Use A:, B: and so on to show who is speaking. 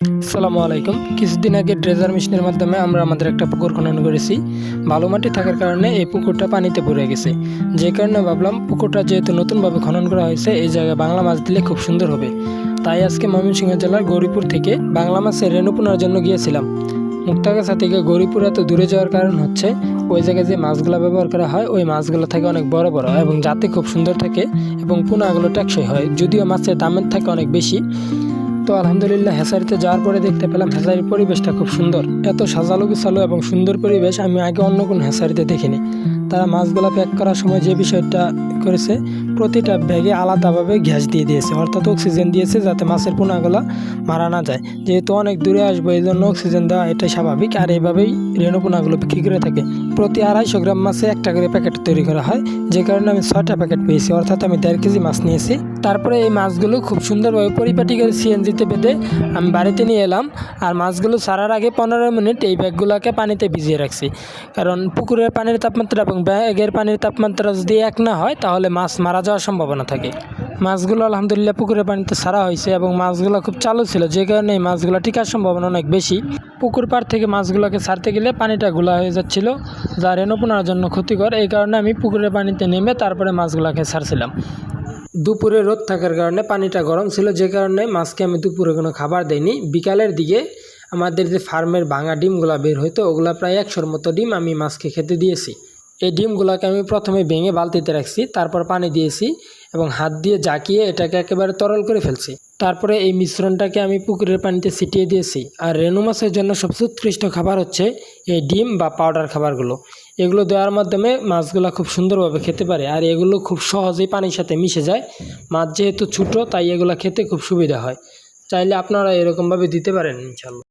A: আসসালামু আলাইকুম। কিছুদিন আগে ড্রেজার মেশিনের মাধ্যমে আমরা আমাদের একটা পুকুর খনন করেছি। বালু মাটি থাকার কারণে এই পুকুরটা পানিতে ভরে গেছে, যে কারণে ভাবলাম পুকুরটা যেহেতু নতুনভাবে খনন করা হয়েছে, এই জায়গায় বাংলা মাছ দিলে খুব সুন্দর হবে। তাই আজকে ময়মনসিংহ জেলার গৌরীপুর থেকে বাংলা মাছের রেণু পোনার জন্য গিয়েছিলাম। মুক্তাগাছা থেকে গৌরীপুর এত দূরে যাওয়ার কারণ হচ্ছে ওই জায়গায় যে মাছগুলো ব্যবহার করা হয় ওই মাছগুলো থাকে অনেক বড় বড় এবং যাতে খুব সুন্দর থাকে এবং পোনাগুলো টেকসই হয়, যদিও মাছের দামের থাকে অনেক বেশি। তো আলহামদুলিল্লাহ হ্যাচারিতে যাওয়ার পরে দেখতে পেলাম হ্যাচারির পরিবেশটা খুব সুন্দর। এত সাজালো গুছালো এবং সুন্দর পরিবেশ আমি আগে অন্য কোনো হ্যাচারিতে দেখিনি। তারা মাছগুলো প্যাক করার সময় যে বিষয়টা করেছে, প্রতিটা ব্যাগে আলাদাভাবে গ্যাস দিয়ে দিয়েছে, অর্থাৎ অক্সিজেন দিয়েছে যাতে মাছের পোনাগুলো মারা না যায়। যেহেতু অনেক দূরে আসবো এই জন্য অক্সিজেন দেওয়া এটাই স্বাভাবিক। আর এইভাবেই রেণু পোনাগুলো বিক্রি করে থাকে। প্রতি 250 গ্রাম মাছে একটা করে প্যাকেট তৈরি করা হয়, যে কারণে আমি 6টা প্যাকেট পেয়েছি, অর্থাৎ আমি 1.5 কেজি মাছ নিয়েছি। তারপরে এই মাছগুলো খুব সুন্দরভাবে পরিপাটি করে সিএনজিতে বেঁধে আমি বাড়িতে নিয়ে এলাম। আর মাছগুলো ছাড়ার আগে 15 মিনিট এই ব্যাগগুলোকে পানিতে ভিজিয়ে রাখছি, কারণ পুকুরের পানির তাপমাত্রা এবং ব্যাগের পানির তাপমাত্রা যদি এক না হয় তাহলে মাছ মারা যাওয়ার সম্ভাবনা থাকে। মাছগুলো আলহামদুলিল্লাহ পুকুরের পানিতে ছাড়া হয়েছে এবং মাছগুলো খুব চালু ছিল, যে কারণে এই মাছগুলো টিকার সম্ভাবনা অনেক বেশি। পুকুর পাড় থেকে মাছগুলোকে ছাড়তে গেলে পানিটা ঘোলা হয়ে যাচ্ছিল, যা রেণু পোনার জন্য ক্ষতিকর। এই কারণে আমি পুকুরের পানিতে নেমে তারপরে মাছগুলোকে ছাড়ছিলাম। দুপুরে রোদ থাকার কারণে পানিটা গরম ছিল, যে কারণে মাছকে আমি দুপুরে কোনো খাবার দেইনি। বিকালের দিকে আমাদের যে ফার্মের ভাঙা ডিমগুলো বের হইতো, ওগুলা প্রায় 100-র মতো ডিম আমি মাছকে খেতে দিয়েছি। এই ডিমগুলোকে আমি প্রথমে ভেঙে বালতিতে রাখছি, তারপর পানি দিয়েছি এবং হাত দিয়ে জাকিয়ে এটাকে একেবারে তরল করে ফেলছি। তারপরে এই মিশ্রণটাকে আমি পুকুরের পানিতে ছিটিয়ে দিয়েছি। আর রেণু মাছের জন্য সবচেয়ে উৎকৃষ্ট খাবার হচ্ছে এই ডিম বা পাউডার খাবারগুলো। এগুলো দেওয়ার মাধ্যমে মাছগুলো খুব সুন্দরভাবে খেতে পারে, আর এগুলো খুব সহজেই পানির সাথে মিশে যায়। মাছ যেহেতু ছোটো তাই এগুলো খেতে খুব সুবিধা হয়। চাইলে আপনারা এরকমভাবে দিতে পারেন ইনশাল্লাহ।